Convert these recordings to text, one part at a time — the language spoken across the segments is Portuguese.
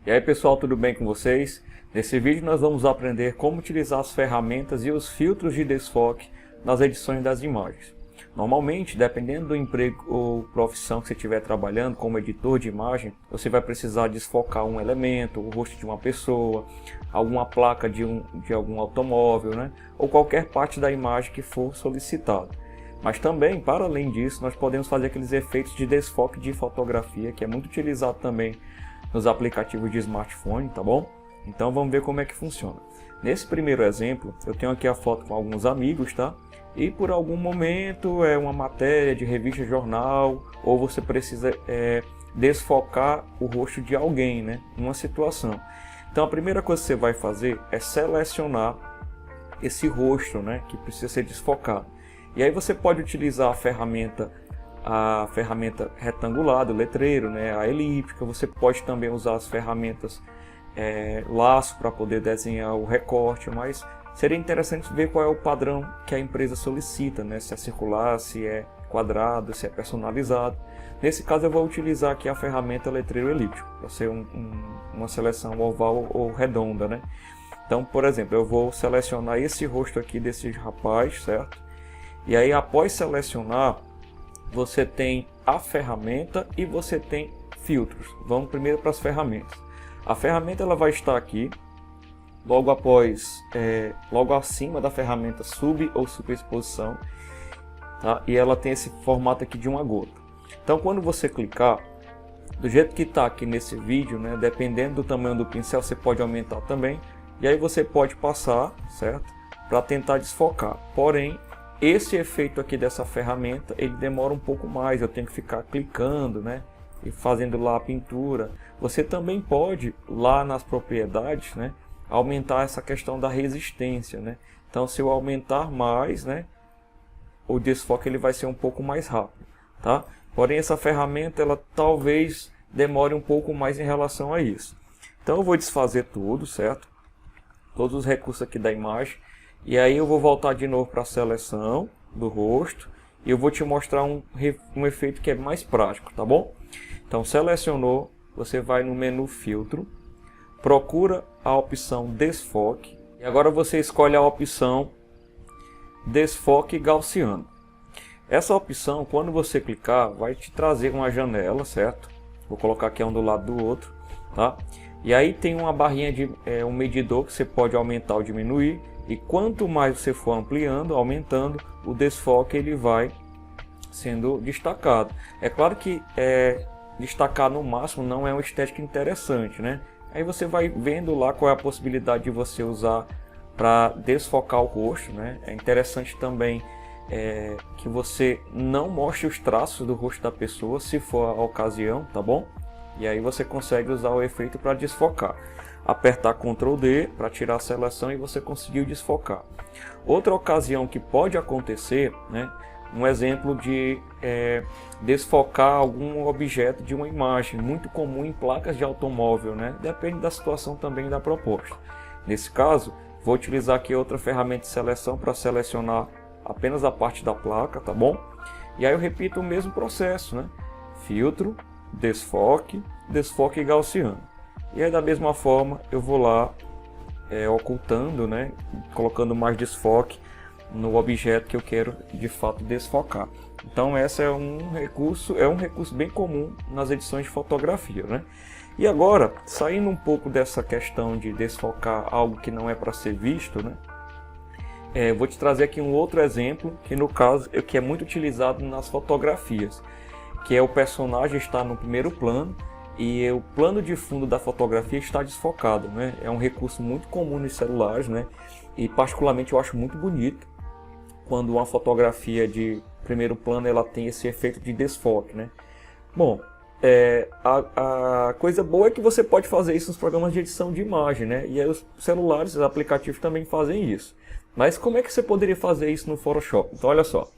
E aí pessoal, tudo bem com vocês? Nesse vídeo nós vamos aprender como utilizar as ferramentas e os filtros de desfoque nas edições das imagens. Normalmente, dependendo do emprego ou profissão que você estiver trabalhando como editor de imagem, você vai precisar desfocar um elemento, o rosto de uma pessoa, alguma placa de algum automóvel, né? Ou qualquer parte da imagem que for solicitada. Mas também, para além disso, nós podemos fazer aqueles efeitos de desfoque de fotografia, que é muito utilizado também nos aplicativos de smartphone, tá bom? Então vamos ver como é que funciona. Nesse primeiro exemplo, eu tenho aqui a foto com alguns amigos, tá? E por algum momento é uma matéria de revista, jornal, ou você precisa desfocar o rosto de alguém, né? Numa situação. Então a primeira coisa que você vai fazer é selecionar esse rosto, né? Que precisa ser desfocado. E aí você pode utilizar a ferramenta retangular do letreiro, né, a elíptica. Você pode também usar as ferramentas laço para poder desenhar o recorte, mas seria interessante ver qual é o padrão que a empresa solicita, né, se é circular, se é quadrado, se é personalizado. Nesse caso eu vou utilizar aqui a ferramenta letreiro elíptico, para ser uma seleção oval ou redonda, né? Então, por exemplo, eu vou selecionar esse rosto aqui desse rapaz, certo? E aí após selecionar, você tem a ferramenta e você tem filtros. Vamos primeiro para as ferramentas. A ferramenta ela vai estar aqui, logo acima da ferramenta sub ou superexposição, tá? E ela tem esse formato aqui de uma gota. Então quando você clicar, do jeito que está aqui nesse vídeo, né, dependendo do tamanho do pincel, você pode aumentar também. E aí você pode passar, certo? Para tentar desfocar. Porém, esse efeito aqui dessa ferramenta, ele demora um pouco mais, eu tenho que ficar clicando, né, e fazendo lá a pintura. Você também pode, lá nas propriedades, né, aumentar essa questão da resistência, né. Então se eu aumentar mais, né, o desfoque ele vai ser um pouco mais rápido, tá? Porém essa ferramenta, ela talvez demore um pouco mais em relação a isso. Então eu vou desfazer tudo, certo? Todos os recursos aqui da imagem. E aí eu vou voltar de novo para a seleção do rosto e eu vou te mostrar um efeito que é mais prático, tá bom? Então selecionou, você vai no menu filtro, procura a opção desfoque e agora você escolhe a opção desfoque gaussiano. Essa opção, quando você clicar, vai te trazer uma janela, certo? Vou colocar aqui um do lado do outro, tá? E aí tem uma barrinha de um medidor que você pode aumentar ou diminuir. E quanto mais você for ampliando, aumentando, o desfoque ele vai sendo destacado. É claro que destacar no máximo não é uma estética interessante, né? Aí você vai vendo lá qual é a possibilidade de você usar para desfocar o rosto, né? É interessante também que você não mostre os traços do rosto da pessoa, se for a ocasião, tá bom? E aí você consegue usar o efeito para desfocar. Apertar Ctrl D para tirar a seleção e você conseguiu desfocar. Outra ocasião que pode acontecer, né, um exemplo de desfocar algum objeto de uma imagem, muito comum em placas de automóvel, né, depende da situação também da proposta. Nesse caso, vou utilizar aqui outra ferramenta de seleção para selecionar apenas a parte da placa, tá bom? E aí eu repito o mesmo processo, né, filtro, desfoque, desfoque gaussiano. E aí da mesma forma eu vou lá ocultando, né, colocando mais desfoque no objeto que eu quero de fato desfocar. Então esse é um recurso bem comum nas edições de fotografia, né? E agora, saindo um pouco dessa questão de desfocar algo que não é para ser visto, né, vou te trazer aqui um outro exemplo que no caso que é muito utilizado nas fotografias, que é o personagem estar no primeiro plano e o plano de fundo da fotografia está desfocado, né? É um recurso muito comum nos celulares, né? E particularmente eu acho muito bonito quando uma fotografia de primeiro plano ela tem esse efeito de desfoque, né? Bom, a coisa boa é que você pode fazer isso nos programas de edição de imagem, né? E aí os celulares, os aplicativos também fazem isso. Mas como é que você poderia fazer isso no Photoshop? Então olha só.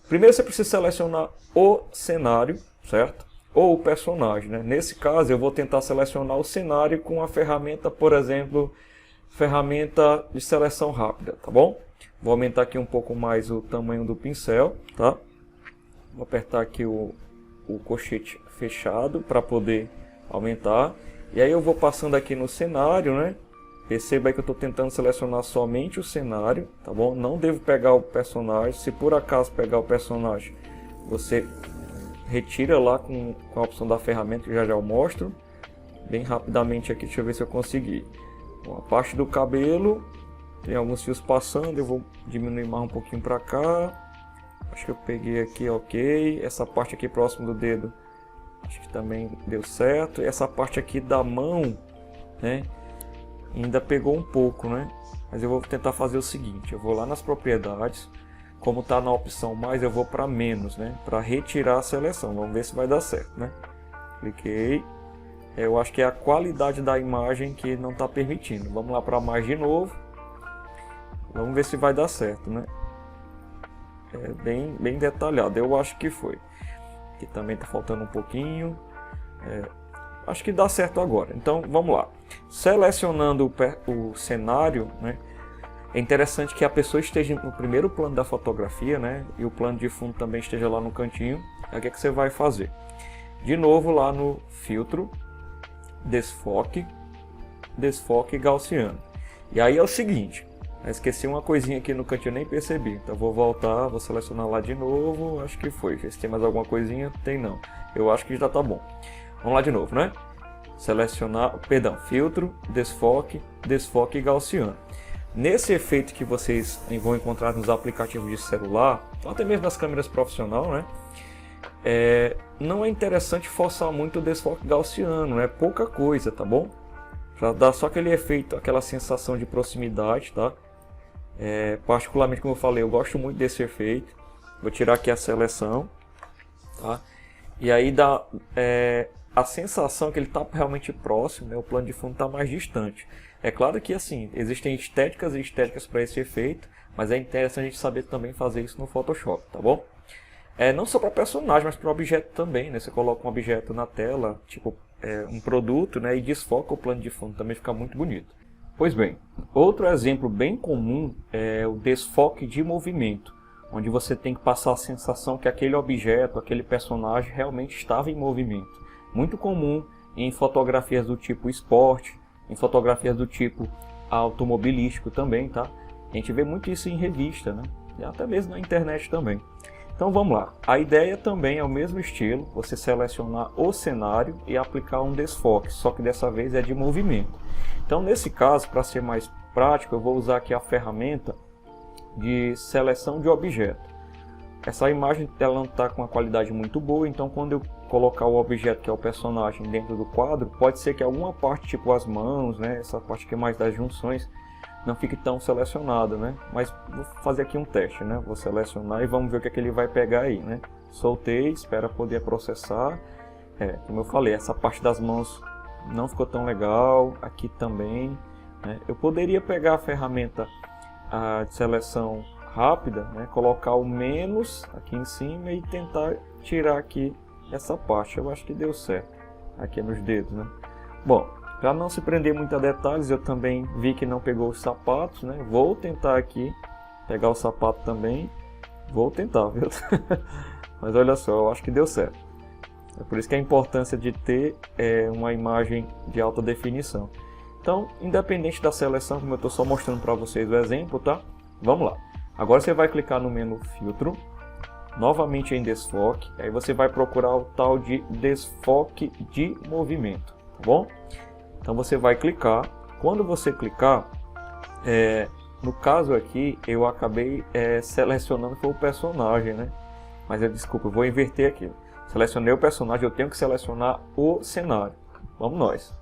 Primeiro você precisa selecionar o cenário, certo? Ou o personagem, né? Nesse caso eu vou tentar selecionar o cenário com a ferramenta, por exemplo, ferramenta de seleção rápida, tá bom? Vou aumentar aqui um pouco mais o tamanho do pincel, tá? Vou apertar aqui o colchete fechado para poder aumentar. E aí eu vou passando aqui no cenário, né? Perceba aí que eu estou tentando selecionar somente o cenário, tá bom? Não devo pegar o personagem. Se por acaso pegar o personagem, você retira lá com a opção da ferramenta, que já eu mostro. Bem rapidamente aqui, deixa eu ver se eu consegui. Bom, a parte do cabelo, tem alguns fios passando, eu vou diminuir mais um pouquinho para cá. Acho que eu peguei aqui, ok. Essa parte aqui próximo do dedo, acho que também deu certo. E essa parte aqui da mão, né? Ainda pegou um pouco, né? Mas eu vou tentar fazer o seguinte, eu vou lá nas propriedades, como está na opção mais, eu vou para menos, né? Para retirar a seleção, vamos ver se vai dar certo, né? Cliquei, eu acho que é a qualidade da imagem que não está permitindo. Vamos lá para mais de novo, vamos ver se vai dar certo, né? É bem detalhado, eu acho que foi. Aqui também está faltando um pouquinho. Acho que dá certo agora. Então vamos lá. Selecionando o cenário, né, é interessante que a pessoa esteja no primeiro plano da fotografia, né, e o plano de fundo também esteja lá no cantinho. Aí o que você vai fazer? De novo lá no filtro, desfoque gaussiano. E aí é o seguinte, eu esqueci uma coisinha aqui no cantinho, nem percebi. Então vou voltar, vou selecionar lá de novo. Acho que foi. Se tem mais alguma coisinha, tem não. Eu acho que já tá bom. Vamos lá de novo, né? Selecionar, perdão, filtro, desfoque gaussiano. Nesse efeito que vocês vão encontrar nos aplicativos de celular, até mesmo nas câmeras profissionais, né? Não é interessante forçar muito o desfoque gaussiano, é pouca coisa, tá bom? Para dar só aquele efeito, aquela sensação de proximidade, tá? Particularmente, como eu falei, eu gosto muito desse efeito. Vou tirar aqui a seleção, tá? E aí dá a sensação que ele está realmente próximo, né? O plano de fundo está mais distante. É claro que assim, existem estéticas e estéticas para esse efeito, mas é interessante a gente saber também fazer isso no Photoshop, tá bom? Não só para personagem, mas para objeto também, né? Você coloca um objeto na tela, tipo um produto, né? E desfoca o plano de fundo, também fica muito bonito. Pois bem, outro exemplo bem comum é o desfoque de movimento, onde você tem que passar a sensação que aquele objeto, aquele personagem realmente estava em movimento. Muito comum em fotografias do tipo esporte, em fotografias do tipo automobilístico também, tá? A gente vê muito isso em revista, né? E até mesmo na internet também. Então vamos lá. A ideia também é o mesmo estilo, você selecionar o cenário e aplicar um desfoque, só que dessa vez é de movimento. Então nesse caso, para ser mais prático, eu vou usar aqui a ferramenta de seleção de objeto. Essa imagem ela não está com uma qualidade muito boa, então quando eu colocar o objeto, que é o personagem, dentro do quadro, pode ser que alguma parte, tipo as mãos, né, essa parte que é mais das junções, não fique tão selecionada, né? Mas vou fazer aqui um teste, né? Vou selecionar e vamos ver o que é que ele vai pegar aí, né? Soltei, espera poder processar. Como eu falei, essa parte das mãos não ficou tão legal, aqui também, né? Eu poderia pegar a ferramenta de seleção rápida, né? Colocar o menos aqui em cima e tentar tirar aqui essa parte. Eu acho que deu certo aqui nos dedos, né? Bom, para não se prender muito a detalhes, eu também vi que não pegou os sapatos, né? Vou tentar aqui pegar o sapato também. Vou tentar, viu? Mas olha só, eu acho que deu certo. É por isso que a importância de ter uma imagem de alta definição. Então, independente da seleção, como eu estou só mostrando para vocês o exemplo, tá? Vamos lá. Agora você vai clicar no menu Filtro, novamente em Desfoque, aí você vai procurar o tal de Desfoque de Movimento, tá bom? Então você vai clicar. Quando você clicar, no caso aqui, eu acabei selecionando foi o personagem, né? Mas desculpa, eu vou inverter aqui. Selecionei o personagem, eu tenho que selecionar o cenário. Vamos nós.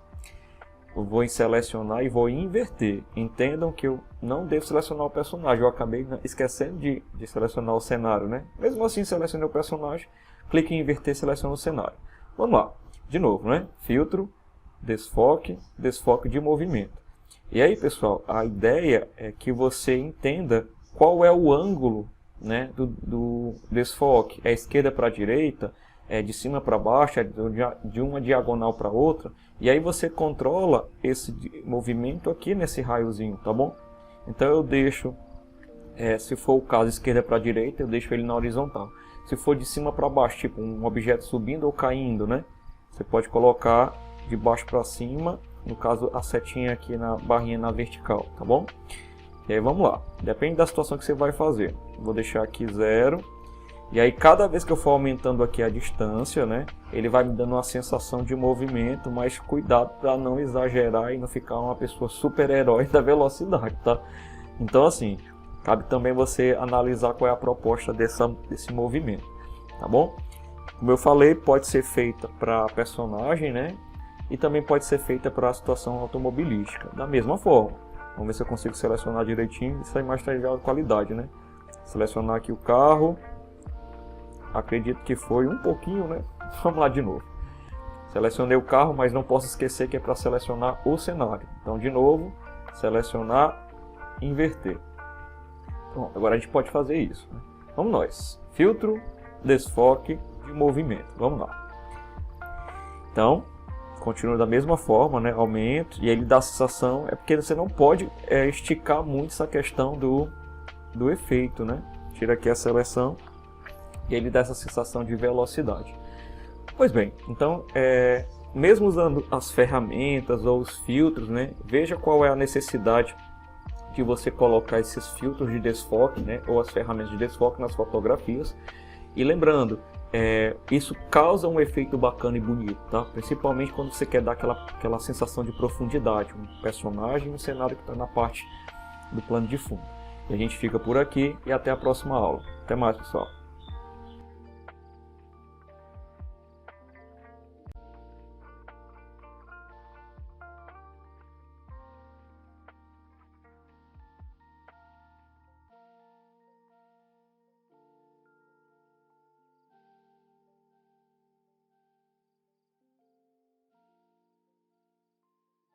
Eu vou em selecionar e vou inverter. Entendam que eu não devo selecionar o personagem. Eu acabei esquecendo de selecionar o cenário, né? Mesmo assim, selecionei o personagem. Clique em inverter e selecione o cenário. Vamos lá. De novo, né? Filtro, desfoque de movimento. E aí, pessoal, a ideia é que você entenda qual é o ângulo, né, do desfoque. É esquerda para a direita, é de cima para baixo, é de uma diagonal para outra. E aí você controla esse movimento aqui nesse raiozinho, tá bom? Então eu deixo, se for o caso, esquerda para direita, eu deixo ele na horizontal. Se for de cima para baixo, tipo um objeto subindo ou caindo, né? Você pode colocar de baixo para cima, no caso a setinha aqui na barrinha na vertical, tá bom? E aí vamos lá, depende da situação que você vai fazer. Vou deixar aqui 0. E aí cada vez que eu for aumentando aqui a distância, né, ele vai me dando uma sensação de movimento, mas cuidado para não exagerar e não ficar uma pessoa super-herói da velocidade, tá? Então assim, cabe também você analisar qual é a proposta desse movimento, tá bom? Como eu falei, pode ser feita para personagem, né? E também pode ser feita para a situação automobilística, da mesma forma. Vamos ver se eu consigo selecionar direitinho, isso aí mais de alta qualidade, né? Selecionar aqui o carro. Acredito que foi um pouquinho, né? Vamos lá de novo. Selecionei o carro, mas não posso esquecer que é para selecionar o cenário. Então, de novo, selecionar, inverter. Bom, agora a gente pode fazer isso, né? Vamos nós. Filtro, desfoque de movimento. Vamos lá. Então, continua da mesma forma, né? Aumento, e ele dá a sensação, é porque você não pode esticar muito essa questão do efeito, né? Tira aqui a seleção. E ele dá essa sensação de velocidade. Pois bem, então, mesmo usando as ferramentas ou os filtros, né, veja qual é a necessidade de você colocar esses filtros de desfoque, né, ou as ferramentas de desfoque nas fotografias. E lembrando, isso causa um efeito bacana e bonito, tá? Principalmente quando você quer dar aquela sensação de profundidade, um personagem e um cenário que está na parte do plano de fundo. E a gente fica por aqui e até a próxima aula. Até mais, pessoal!